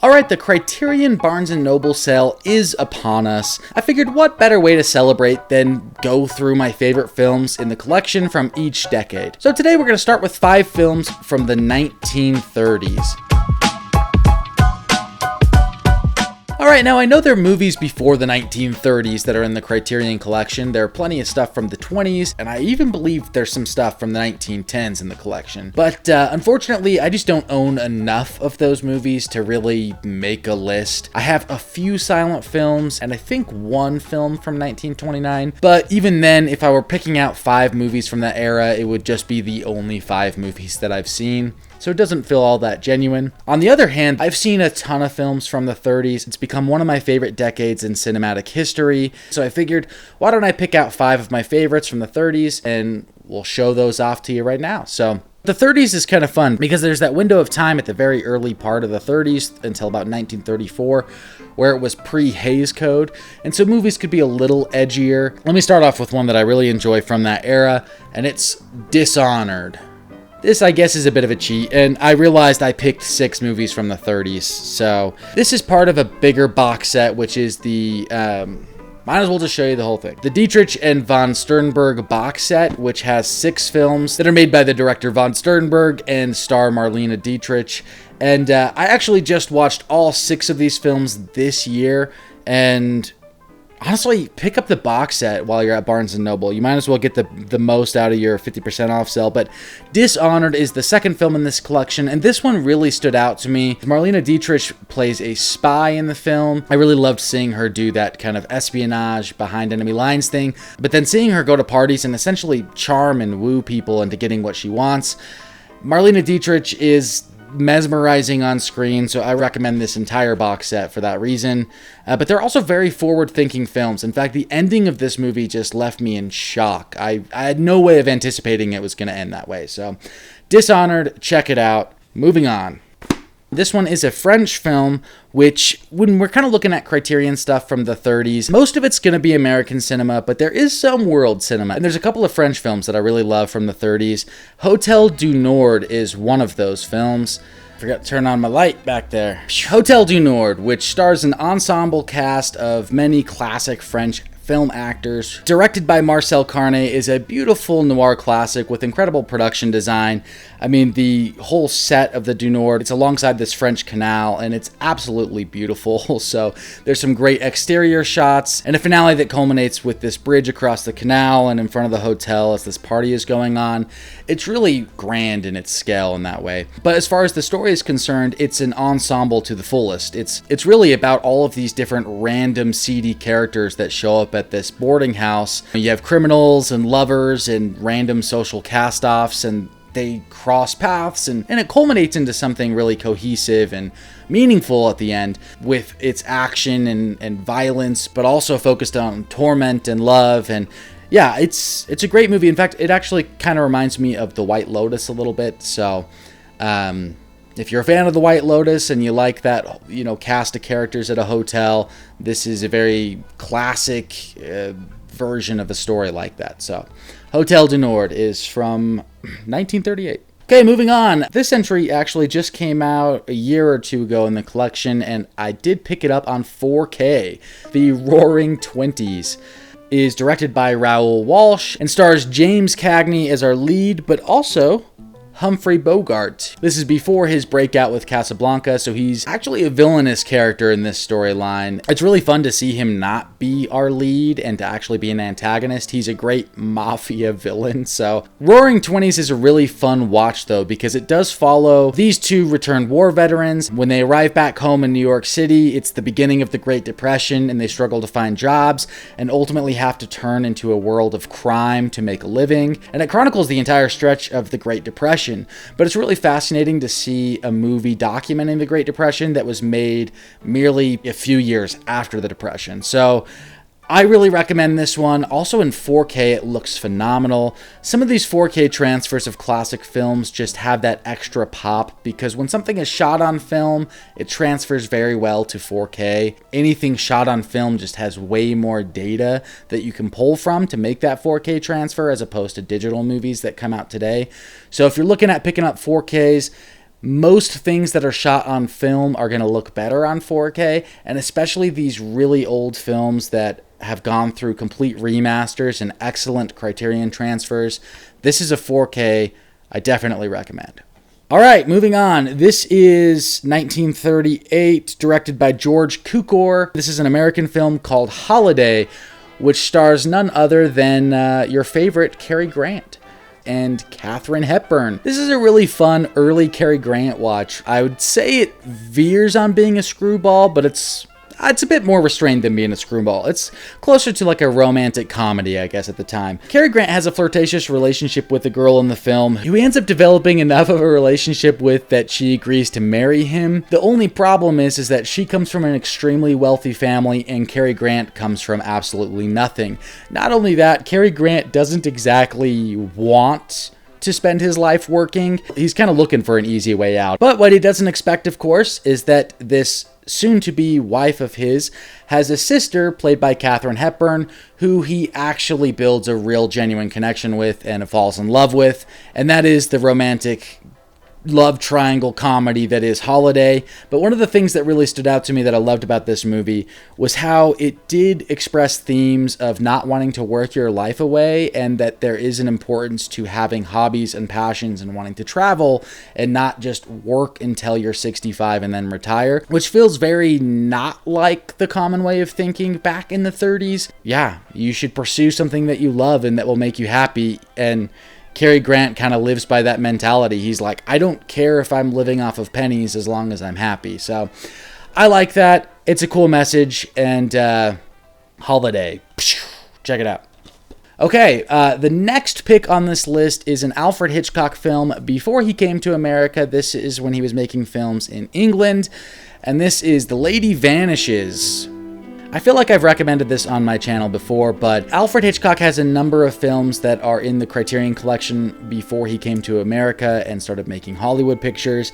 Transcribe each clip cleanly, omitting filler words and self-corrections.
Alright, the Criterion Barnes & Noble sale is upon us. I figured what better way to celebrate than go through my favorite films in the collection from each decade. So today we're going to start with 5 films from the 1930s. Alright, now I know there are movies before the 1930s that are in the Criterion Collection. There are plenty of stuff from the 20s, and I even believe there's some stuff from the 1910s in the collection. But unfortunately, I just don't own enough of those movies to really make a list. I have a few silent films, and I think one film from 1929. But even then, if I were picking out 5 movies from that era, it would just be the only 5 movies that I've seen. So it doesn't feel all that genuine. On the other hand, I've seen a ton of films from the 30s. It's become one of my favorite decades in cinematic history. So I figured, why don't I pick out 5 of my favorites from the 30s, and we'll show those off to you right now. So the 30s is kind of fun because there's that window of time at the very early part of the 30s until about 1934 where it was pre-Hays Code, and so movies could be a little edgier. Let me start off with one that I really enjoy from that era, and it's Dishonored. This, I guess, is a bit of a cheat, and I realized I picked 6 movies from the 30s, so this is part of a bigger box set, which is the, might as well just show you the whole thing. The Dietrich and von Sternberg box set, which has 6 films that are made by the director von Sternberg and star Marlene Dietrich, and I actually just watched all 6 of these films this year, and honestly, pick up the box set while you're at Barnes & Noble. You might as well get the most out of your 50% off sale. But Dishonored is the second film in this collection, and this one really stood out to me. Marlene Dietrich plays a spy in the film. I really loved seeing her do that kind of espionage behind enemy lines thing, but then seeing her go to parties and essentially charm and woo people into getting what she wants. Marlene Dietrich is mesmerizing on screen, so I recommend this entire box set for that reason. But they're also very forward-thinking films. In fact, the ending of this movie just left me in shock. I had no way of anticipating it was going to end that way. So, Dishonored, check it out. Moving on. This one is a French film, which, when we're kind of looking at Criterion stuff from the 30s, most of it's going to be American cinema, but there is some world cinema. And there's a couple of French films that I really love from the 30s. Hotel du Nord is one of those films. Forgot to turn on my light back there. Hotel du Nord, which stars an ensemble cast of many classic French film actors. Directed by Marcel Carné, is a beautiful noir classic with incredible production design. I mean, the whole set of the Du Nord, it's alongside this French canal, and it's absolutely beautiful. So there's some great exterior shots, and a finale that culminates with this bridge across the canal and in front of the hotel as this party is going on. It's really grand in its scale in that way. But as far as the story is concerned, it's an ensemble to the fullest. It's really about all of these different random seedy characters that show up at this boarding house. You have criminals and lovers and random social cast-offs, and they cross paths, and it culminates into something really cohesive and meaningful at the end with its action and violence, but also focused on torment and love. And yeah, it's a great movie. In fact, it actually kind of reminds me of The White Lotus a little bit. So if you're a fan of The White Lotus and you like that, cast of characters at a hotel, this is a very classic version of a story like that. So Hotel du Nord is from 1938. Okay, moving on. This entry actually just came out a year or 2 ago in the collection, and I did pick it up on 4K. The Roaring Twenties is directed by Raoul Walsh and stars James Cagney as our lead, but also Humphrey Bogart. This is before his breakout with Casablanca, so he's actually a villainous character in this storyline. It's really fun to see him not be our lead and to actually be an antagonist. He's a great mafia villain. So Roaring Twenties is a really fun watch though, because it does follow these 2 returned war veterans. When they arrive back home in New York City, it's the beginning of the Great Depression, and they struggle to find jobs and ultimately have to turn into a world of crime to make a living. And it chronicles the entire stretch of the Great Depression. But it's really fascinating to see a movie documenting the Great Depression that was made merely a few years after the Depression. So I really recommend this one. Also in 4K, it looks phenomenal. Some of these 4K transfers of classic films just have that extra pop because when something is shot on film, it transfers very well to 4K. Anything shot on film just has way more data that you can pull from to make that 4K transfer as opposed to digital movies that come out today. So if you're looking at picking up 4Ks, most things that are shot on film are going to look better on 4K, and especially these really old films that have gone through complete remasters and excellent Criterion transfers. This is a 4K I definitely recommend. All right, moving on. This is 1938, directed by George Cukor. This is an American film called Holiday, which stars none other than your favorite Cary Grant and Katharine Hepburn. This is a really fun early Cary Grant watch. I would say it veers on being a screwball, but it's a bit more restrained than being a screwball. It's closer to like a romantic comedy, I guess, at the time. Cary Grant has a flirtatious relationship with a girl in the film who he ends up developing enough of a relationship with that she agrees to marry him. The only problem is that she comes from an extremely wealthy family and Cary Grant comes from absolutely nothing. Not only that, Cary Grant doesn't exactly want to spend his life working. He's kind of looking for an easy way out. But what he doesn't expect, of course, is that this soon-to-be wife of his has a sister played by Katharine Hepburn who he actually builds a real genuine connection with and falls in love with, and that is the romantic love triangle comedy that is Holiday. But one of the things that really stood out to me that I loved about this movie was how it did express themes of not wanting to work your life away, and that there is an importance to having hobbies and passions and wanting to travel and not just work until you're 65 and then retire, which feels very not like the common way of thinking back in the 30s. Yeah, you should pursue something that you love and that will make you happy, and Cary Grant kind of lives by that mentality. He's like, I don't care if I'm living off of pennies as long as I'm happy. So I like that. It's a cool message. And Holiday, check it out. Okay, the next pick on this list is an Alfred Hitchcock film before he came to America. This is when he was making films in England. And this is The Lady Vanishes. I feel like I've recommended this on my channel before, but Alfred Hitchcock has a number of films that are in the Criterion Collection before he came to America and started making Hollywood pictures.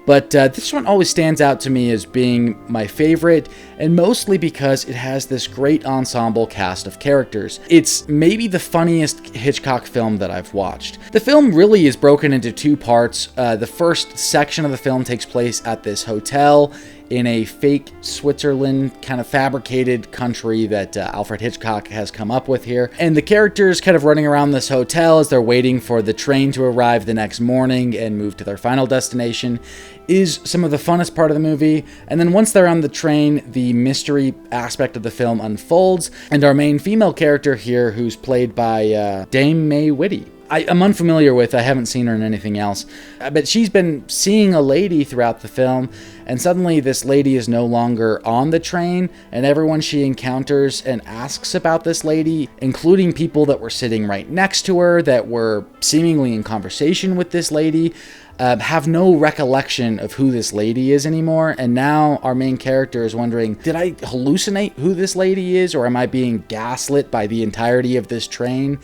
But this one always stands out to me as being my favorite, and mostly because it has this great ensemble cast of characters. It's maybe the funniest Hitchcock film that I've watched. The film really is broken into two parts. The first section of the film takes place at this hotel in a fake Switzerland kind of fabricated country that Alfred Hitchcock has come up with here. And the characters kind of running around this hotel as they're waiting for the train to arrive the next morning and move to their final destination is some of the funnest part of the movie. And then once they're on the train, the mystery aspect of the film unfolds, and our main female character here, who's played by Dame May Whitty, I'm unfamiliar with. I haven't seen her in anything else. But she's been seeing a lady throughout the film, and suddenly this lady is no longer on the train, and everyone she encounters and asks about this lady, including people that were sitting right next to her, that were seemingly in conversation with this lady, have no recollection of who this lady is anymore. And now our main character is wondering, did I hallucinate who this lady is, or am I being gaslit by the entirety of this train?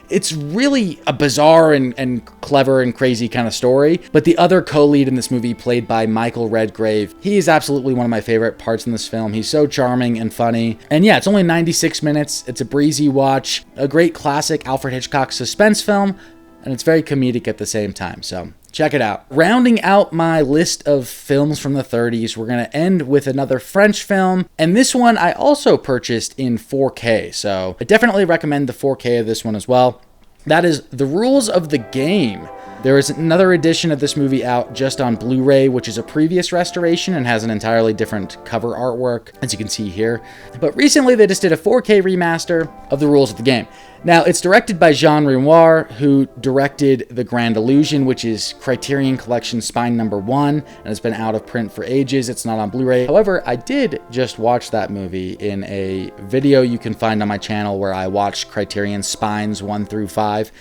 It's really a bizarre and clever and crazy kind of story. But the other co-lead in this movie, played by Michael Redgrave, he is absolutely one of my favorite parts in this film. He's so charming and funny. And yeah, it's only 96 minutes. It's a breezy watch, a great classic Alfred Hitchcock suspense film, and it's very comedic at the same time. So check it out. Rounding out my list of films from the 30s, we're going to end with another French film. And this one I also purchased in 4K. So I definitely recommend the 4K of this one as well. That is The Rules of the Game. There is another edition of this movie out just on Blu-ray, which is a previous restoration and has an entirely different cover artwork, as you can see here. But recently they just did a 4K remaster of The Rules of the Game. Now, it's directed by Jean Renoir, who directed The Grand Illusion, which is Criterion Collection Spine number 1, and it's been out of print for ages. It's not on Blu-ray. However, I did just watch that movie in a video you can find on my channel where I watched Criterion Spines 1 through 5.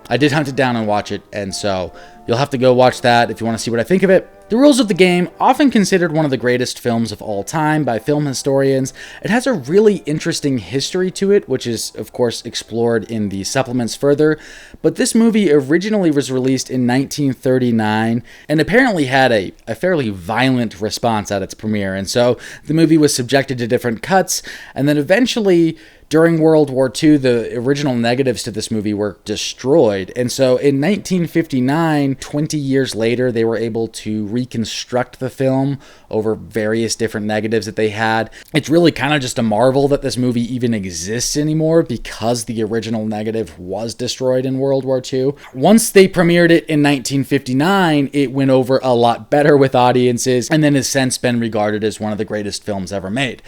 I did hunt it down and watch it, and so you'll have to go watch that if you want to see what I think of it. The Rules of the Game, often considered one of the greatest films of all time by film historians, it has a really interesting history to it, which is, of course, explored in the supplements further. But this movie originally was released in 1939 and apparently had a fairly violent response at its premiere. And so the movie was subjected to different cuts and then eventually during World War II, the original negatives to this movie were destroyed. And so in 1959, 20 years later, they were able to reconstruct the film over various different negatives that they had. It's really kind of just a marvel that this movie even exists anymore because the original negative was destroyed in World War II. Once they premiered it in 1959, it went over a lot better with audiences and then has since been regarded as one of the greatest films ever made.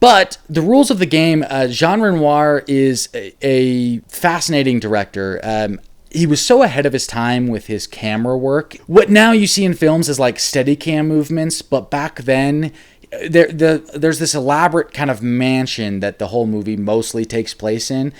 But the rules of the game, Jean Renoir is a fascinating director. He was so ahead of his time with his camera work. What now you see in films is like Steadicam movements, but back then there's this elaborate kind of mansion that the whole movie mostly takes place in.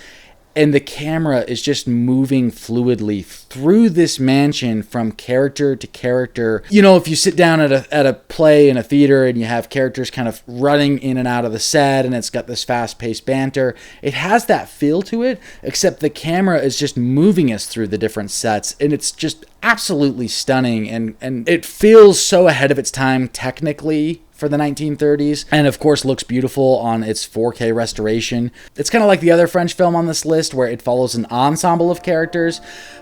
And the camera is just moving fluidly through this mansion from character to character. You know, if you sit down at a play in a theater and you have characters kind of running in and out of the set and it's got this fast-paced banter, it has that feel to it, except the camera is just moving us through the different sets. And it's just absolutely stunning. And it feels so ahead of its time technically for the 1930s, and of course looks beautiful on its 4K restoration. It's kind of like the other French film on this list where it follows an ensemble of characters,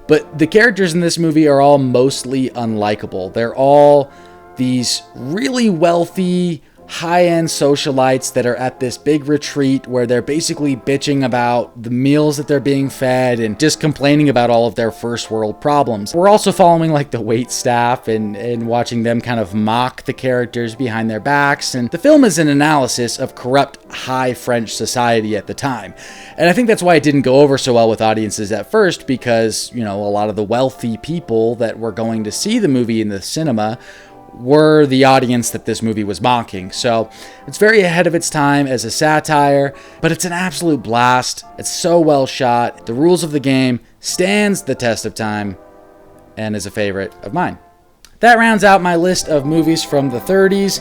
but the characters in this movie are all mostly unlikable. They're all these really wealthy, high-end socialites that are at this big retreat where they're basically bitching about the meals that they're being fed and just complaining about all of their first world problems. We're also following like the wait staff and watching them kind of mock the characters behind their backs. And the film is an analysis of corrupt high French society at the time. And I think that's why it didn't go over so well with audiences at first, because, you know, a lot of the wealthy people that were going to see the movie in the cinema were the audience that this movie was mocking. So it's very ahead of its time as a satire, but it's an absolute blast. It's so well shot. The rules of the game stands the test of time and is a favorite of mine. That rounds out my list of movies from the 30s.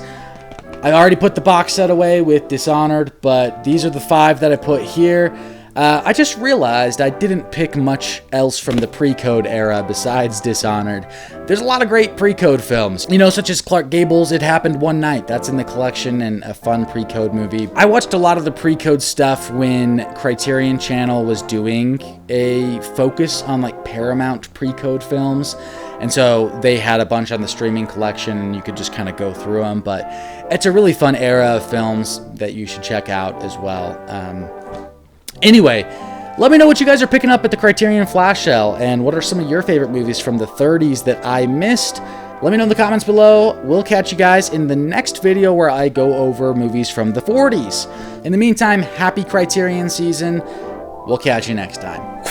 I already put the box set away with Dishonored, but these are the 5 that I put here. I just realized I didn't pick much else from the pre-code era besides Dishonored. There's a lot of great pre-code films, you know, such as Clark Gable's It Happened One Night. That's in the collection and a fun pre-code movie. I watched a lot of the pre-code stuff when Criterion Channel was doing a focus on like Paramount pre-code films. And so they had a bunch on the streaming collection and you could just kind of go through them. But it's a really fun era of films that you should check out as well. Anyway, let me know what you guys are picking up at the Criterion Flash Sale, and what are some of your favorite movies from the 30s that I missed. Let me know in the comments below. We'll catch you guys in the next video where I go over movies from the 40s. In the meantime, happy Criterion season. We'll catch you next time.